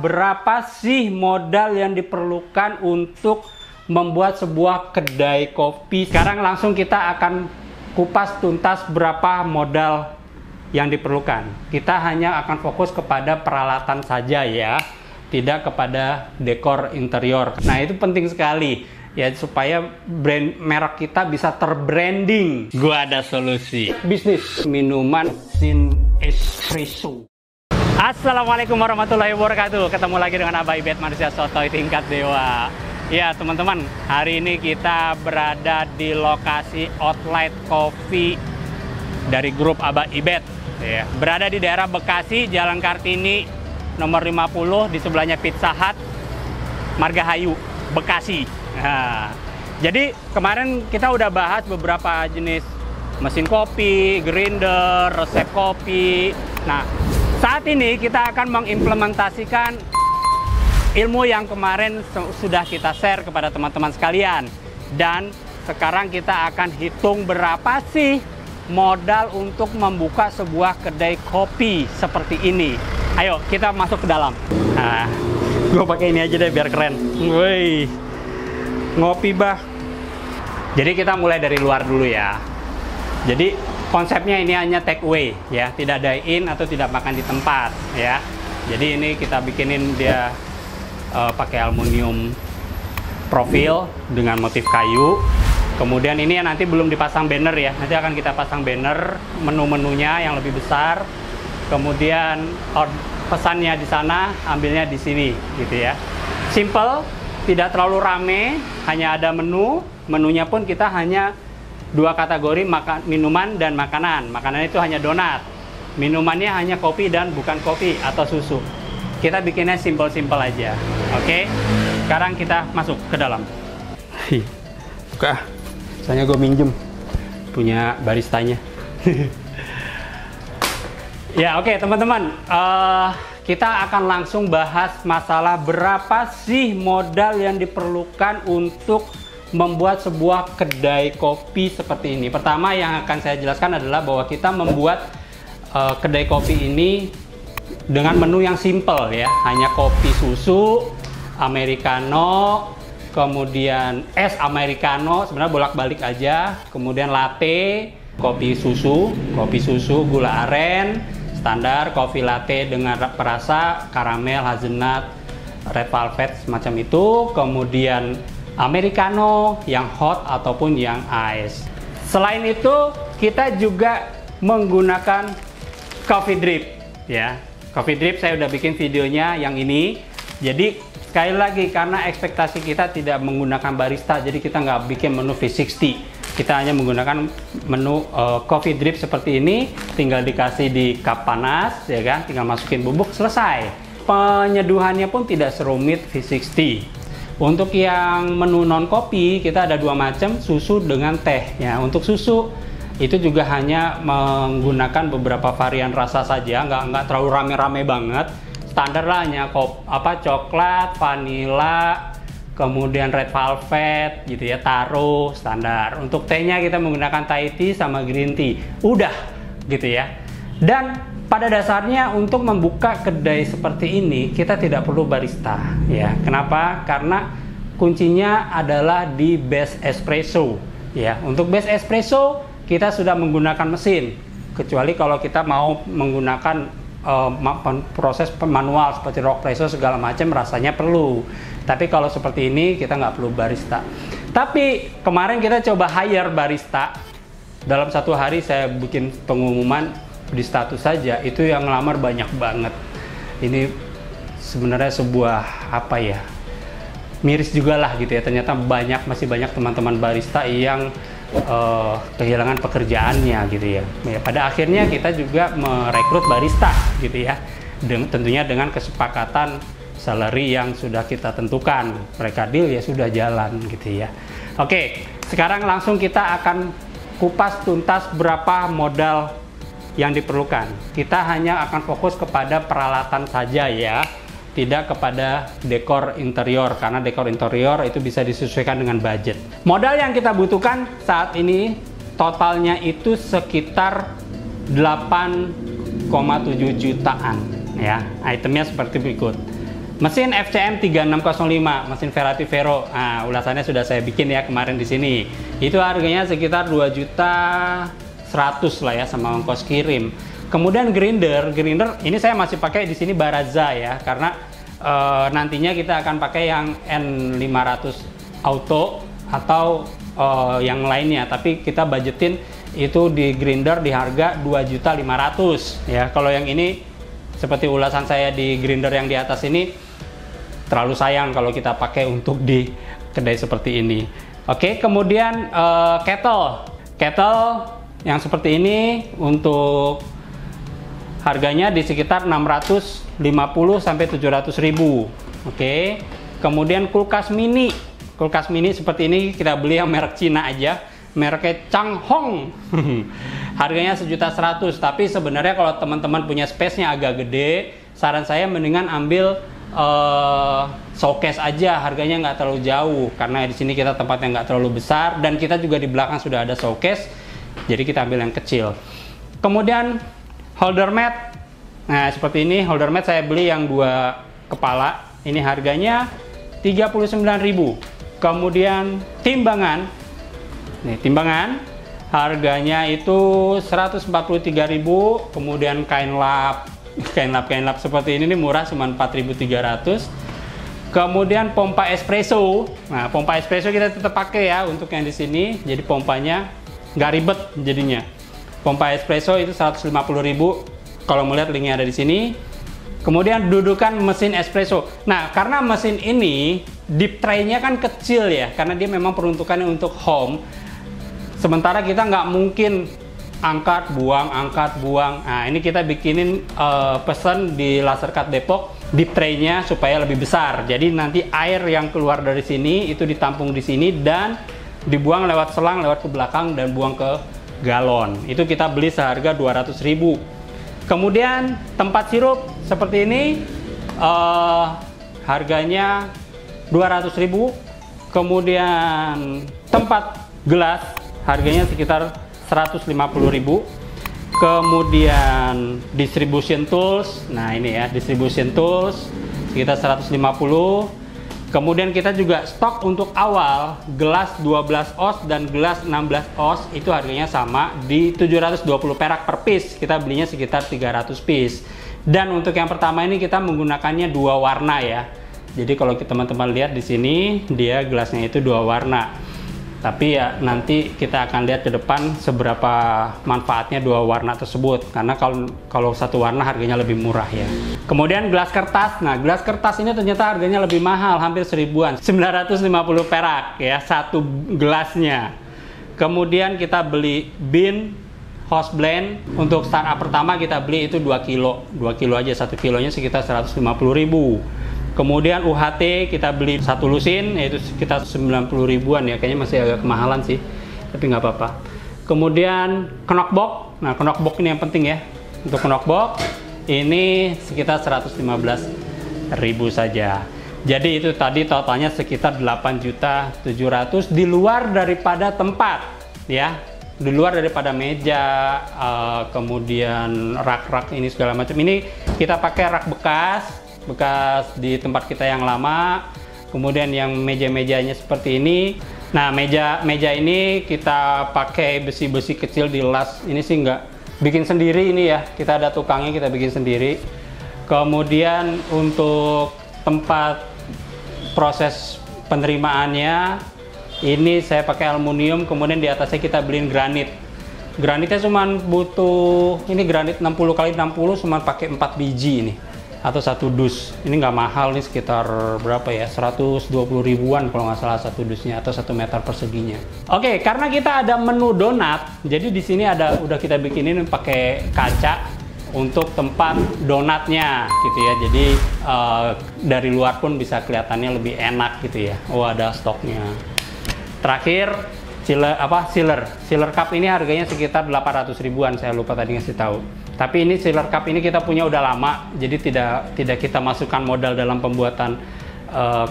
Berapa sih modal yang diperlukan untuk membuat sebuah kedai kopi? Sekarang langsung kita akan kupas tuntas berapa modal yang diperlukan. Kita hanya akan fokus kepada peralatan saja ya, tidak kepada dekor interior. Nah, itu penting sekali ya, supaya brand merek kita bisa terbranding. Gua ada solusi. Bisnis minuman Sin Espresso. Assalamualaikum warahmatullahi wabarakatuh. Ketemu lagi dengan Abah Ibet, manusia sotoy tingkat dewa. Ya teman-teman, hari ini kita berada di lokasi outlet kopi dari grup Abah Ibet ya. Berada di daerah Bekasi, Jalan Kartini nomor 50, di sebelahnya Pizza Hut, Margahayu, Bekasi. Nah, jadi kemarin kita udah bahas beberapa jenis mesin kopi, grinder, resep kopi. Nah, saat ini kita akan mengimplementasikan ilmu yang kemarin sudah kita share kepada teman-teman sekalian. Dan sekarang kita akan hitung berapa sih modal untuk membuka sebuah kedai kopi seperti ini. Ayo kita masuk ke dalam. Nah, gue pakai ini aja deh biar keren. Woi, ngopi bah. Jadi kita mulai dari luar dulu ya. Jadi konsepnya ini hanya take away ya, tidak dine in atau tidak makan di tempat ya. Jadi ini kita bikinin dia pakai aluminium profil dengan motif kayu. Kemudian ini ya nanti belum dipasang banner ya, nanti akan kita pasang banner menu-menunya yang lebih besar. Kemudian pesannya di sana, ambilnya di sini gitu ya. Simple, tidak terlalu rame, hanya ada menu. Menunya pun kita hanya dua kategori, minuman dan makanan. Makanan itu hanya donat. Minumannya hanya kopi dan bukan kopi atau susu. Kita bikinnya simple-simple aja. Oke? Sekarang kita masuk ke dalam. Buka. Soalnya gue minjem punya baristanya. Ya, oke teman-teman. Kita akan langsung bahas masalah berapa sih modal yang diperlukan untuk membuat sebuah kedai kopi seperti ini. Pertama yang akan saya jelaskan adalah bahwa kita membuat kedai kopi ini dengan menu yang simple ya, hanya kopi susu, americano, kemudian es americano, sebenarnya bolak-balik aja, kemudian latte, kopi susu, gula aren, standar, kopi latte dengan perasa karamel, hazelnut, red velvet semacam itu, kemudian americano yang hot ataupun yang ice. Selain itu, kita juga menggunakan coffee drip ya. Coffee drip saya udah bikin videonya yang ini. Jadi sekali lagi, karena ekspektasi kita tidak menggunakan barista, jadi kita nggak bikin menu V60. Kita hanya menggunakan menu coffee drip seperti ini. Tinggal dikasih di cup panas ya kan, tinggal masukin bubuk, selesai. Penyeduhannya pun tidak serumit V60. Untuk yang menu non kopi, kita ada dua macam, susu dengan teh ya. Untuk susu itu juga hanya menggunakan beberapa varian rasa saja, nggak terlalu rame-rame banget. Standar lah, hanya coklat, vanilla, kemudian red velvet gitu ya, taro standar. Untuk tehnya kita menggunakan Thai tea sama green tea, udah gitu ya. Dan pada dasarnya untuk membuka kedai seperti ini kita tidak perlu barista ya. Kenapa? Karena kuncinya adalah di base espresso ya. Untuk base espresso kita sudah menggunakan mesin, kecuali kalau kita mau menggunakan proses manual seperti rock presso segala macam, rasanya perlu. Tapi kalau seperti ini kita nggak perlu barista. Tapi kemarin kita coba hire barista. Dalam satu hari saya bikin pengumuman di status saja, itu yang ngelamar banyak banget. Ini sebenarnya sebuah apa ya, miris juga lah gitu ya. Ternyata masih banyak teman-teman barista yang kehilangan pekerjaannya gitu ya. Pada akhirnya kita juga merekrut barista gitu ya, tentunya dengan kesepakatan salary yang sudah kita tentukan. Mereka deal ya sudah jalan gitu ya. Oke, sekarang langsung kita akan kupas tuntas berapa modal yang diperlukan. Kita hanya akan fokus kepada peralatan saja ya, tidak kepada dekor interior, karena dekor interior itu bisa disesuaikan dengan budget. Modal yang kita butuhkan saat ini totalnya itu sekitar 8,7 jutaan ya. Itemnya seperti berikut. Mesin FCM 3605, mesin Verati Vero. Nah, ulasannya sudah saya bikin ya kemarin di sini. Itu harganya sekitar 2.100.000 lah ya sama ongkos kirim. Kemudian grinder ini saya masih pakai di sini Baraza ya, karena nantinya kita akan pakai yang N500 Auto atau yang lainnya. Tapi kita budgetin itu di grinder di harga 2.500.000 ya. Kalau yang ini seperti ulasan saya di grinder yang di atas ini, terlalu sayang kalau kita pakai untuk di kedai seperti ini. Oke, kemudian kettle yang seperti ini untuk harganya di sekitar 650 sampai 700.000. Oke, kemudian kulkas mini seperti ini kita beli yang merek Cina aja, mereknya Changhong. Harganya 1.100.000, tapi sebenarnya kalau teman-teman punya space-nya agak gede, saran saya mendingan ambil showcase aja, harganya nggak terlalu jauh karena di sini kita tempatnya nggak terlalu besar dan kita juga di belakang sudah ada showcase, jadi kita ambil yang kecil. Kemudian holder mat, nah seperti ini holder mat saya beli yang 2 kepala, ini harganya 39.000. Kemudian timbangan, nih timbangan harganya itu 143.000. Kemudian kain lap seperti ini nih murah, cuma 4.300. Kemudian pompa espresso. Nah, pompa espresso kita tetap pakai ya untuk yang di sini. Jadi pompanya nggak ribet jadinya. Pompa espresso itu 150.000. Kalau melihat linknya ada di sini. Kemudian dudukan mesin espresso. Nah, karena mesin ini deep tray-nya kan kecil ya, karena dia memang peruntukannya untuk home. Sementara kita nggak mungkin angkat buang. Nah, ini kita bikinin pesan di Laser Cut Depok deep tray-nya supaya lebih besar. Jadi nanti air yang keluar dari sini itu ditampung di sini dan dibuang lewat selang, lewat ke belakang dan buang ke galon. Itu kita beli seharga 200.000. Kemudian tempat sirup seperti ini harganya 200.000. Kemudian tempat gelas harganya sekitar 150.000. Kemudian distribution tools, nah ini ya distribution tools sekitar 150. Kemudian kita juga stok untuk awal gelas 12 oz dan gelas 16 oz itu harganya sama di 720 perak per piece. Kita belinya sekitar 300 piece. Dan untuk yang pertama ini kita menggunakannya 2 warna ya. Jadi kalau teman-teman lihat di sini dia gelasnya itu 2 warna. Tapi ya nanti kita akan lihat ke depan seberapa manfaatnya 2 warna tersebut, karena kalau satu warna harganya lebih murah ya. Kemudian gelas kertas. Nah, gelas kertas ini ternyata harganya lebih mahal, hampir 1.000-an, 950 perak ya satu gelasnya. Kemudian kita beli bin house blend. Untuk startup pertama kita beli itu 2 kilo aja, 1 kilonya sekitar 150.000. Kemudian UHT kita beli 1 lusin, yaitu sekitar 90.000-an ya, kayaknya masih agak kemahalan sih, tapi nggak apa-apa. Kemudian knockbox, nah knockbox ini yang penting ya. Untuk knockbox ini sekitar 115.000 saja. Jadi itu tadi totalnya sekitar 8.700.000 di luar daripada tempat ya, di luar daripada meja, kemudian rak-rak ini segala macam. Ini kita pakai rak bekas di tempat kita yang lama. Kemudian yang meja-mejanya seperti ini. Nah, meja ini kita pakai besi-besi kecil dilas. Ini sih nggak bikin sendiri ini ya, kita ada tukangnya, kita bikin sendiri. Kemudian untuk tempat proses penerimaannya ini saya pakai aluminium. Kemudian di atasnya kita beliin granit. Granitnya cuma butuh, ini granit 60 x 60 cuma pakai 4 biji ini, atau 1 dus. Ini nggak mahal nih, sekitar berapa ya, 120.000-an kalau nggak salah 1 dusnya, atau 1 meter perseginya. Oke, karena kita ada menu donat, jadi di sini udah kita bikinin pakai kaca untuk tempat donatnya gitu ya. Jadi dari luar pun bisa kelihatannya lebih enak gitu ya. Oh, ada stoknya. Terakhir sealer cup ini harganya sekitar 800.000-an, saya lupa tadi ngasih tahu. Tapi ini sealer cup ini kita punya udah lama, jadi tidak kita masukkan modal dalam pembuatan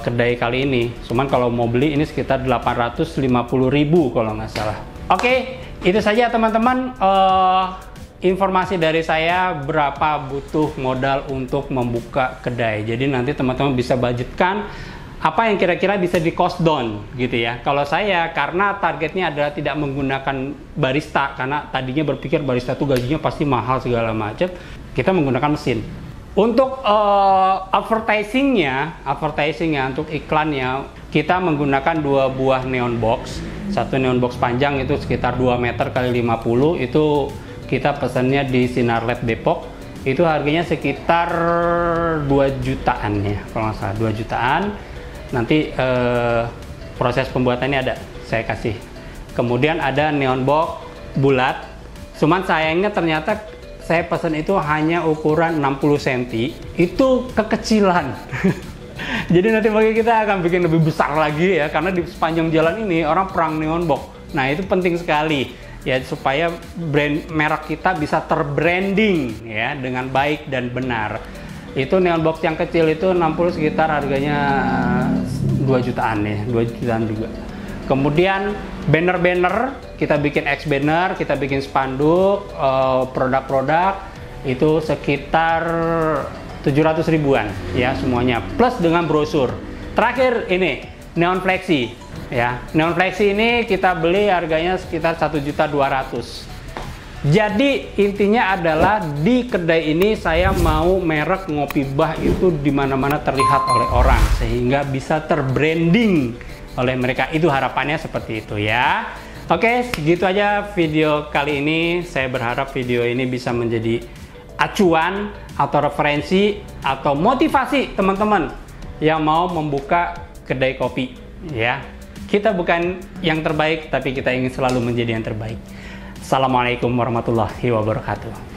kedai kali ini. Cuman kalau mau beli ini sekitar 850.000 kalau nggak salah. Oke, itu saja teman-teman informasi dari saya berapa butuh modal untuk membuka kedai. Jadi nanti teman-teman bisa budgetkan apa yang kira-kira bisa di cost down gitu ya. Kalau saya, karena targetnya adalah tidak menggunakan barista, karena tadinya berpikir barista tuh gajinya pasti mahal segala macam, kita menggunakan mesin. Untuk advertisingnya untuk iklannya, kita menggunakan 2 buah neon box. Satu neon box panjang itu sekitar 2 meter kali 50, itu kita pesannya di Sinarlet Depok. Itu harganya sekitar 2 jutaan ya, kalau nggak salah 2 jutaan. Nanti proses pembuatannya ada, saya kasih. Kemudian ada neon box bulat, cuman sayangnya ternyata saya pesan itu hanya ukuran 60 cm, itu kekecilan. Jadi nanti bagi kita akan bikin lebih besar lagi ya, karena di sepanjang jalan ini orang perang neon box. Nah itu penting sekali ya, supaya brand merek kita bisa terbranding ya dengan baik dan benar. Itu neon box yang kecil itu 60 sekitar harganya 2 jutaan ya, 2 jutaan juga. Kemudian banner-banner, kita bikin X banner, kita bikin spanduk, produk-produk itu sekitar 700 ribuan ya semuanya, plus dengan brosur. Terakhir ini neon flexi ya. Neon flexi ini kita beli harganya sekitar 1.200.000. Jadi intinya adalah di kedai ini saya mau merek Ngopi Bah itu dimana-mana terlihat oleh orang, sehingga bisa terbranding oleh mereka. Itu harapannya seperti itu ya. Oke, segitu aja video kali ini. Saya berharap video ini bisa menjadi acuan atau referensi atau motivasi teman-teman yang mau membuka kedai kopi ya. Kita bukan yang terbaik, tapi kita ingin selalu menjadi yang terbaik. Assalamualaikum warahmatullahi wabarakatuh.